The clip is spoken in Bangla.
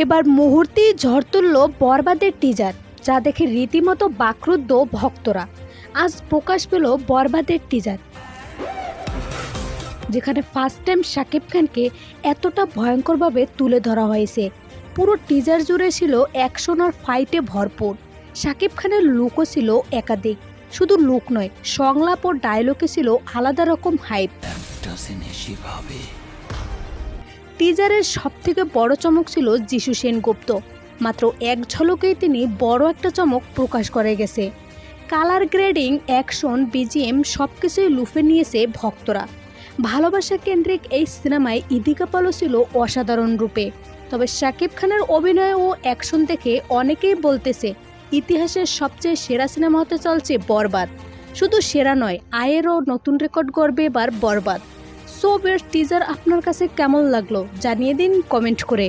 এবার মুহূর্তেই ঝড় তুলল বরবাদের টিজার, যা দেখে রীতিমতো বাকরুদ্ধ ভক্তরা। আজ প্রকাশ পেল বরবাদের টিজার, যেখানে ফার্স্ট টাইম শাকিব খানকে এতটা ভয়ঙ্করভাবে তুলে ধরা হয়েছে। পুরো টিজার জুড়ে ছিল অ্যাকশন আর ফাইটে ভরপুর। শাকিব খানের লুকও ছিল একাধিক, শুধু লুক নয়, সংলাপ ও ডায়লগে ছিল আলাদা রকম হাইপ। টিজারের সবথেকে বড় চমক ছিল যিশু সেনগুপ্ত। মাত্র এক ঝলকেই তিনি বড় একটা চমক প্রকাশ করে গেছে। কালার গ্রেডিং, অ্যাকশন, বিজিএম সবকিছুই লুফে নিয়েছে ভক্তরা। ভালোবাসা কেন্দ্রিক এই সিনেমায় ইদিকা পালও ছিল অসাধারণ রূপে। তবে শাকিব খানের অভিনয় ও অ্যাকশন দেখে অনেকেই বলতেছে ইতিহাসের সবচেয়ে সেরা সিনেমা হতে চলছে বরবাদ। শুধু সেরা নয়, আয়েরও নতুন রেকর্ড গড়বে এবার বরবাদ। সো বের টিজার আপনার কাছে কেমন লাগলো জানিয়ে দিন কমেন্ট করে।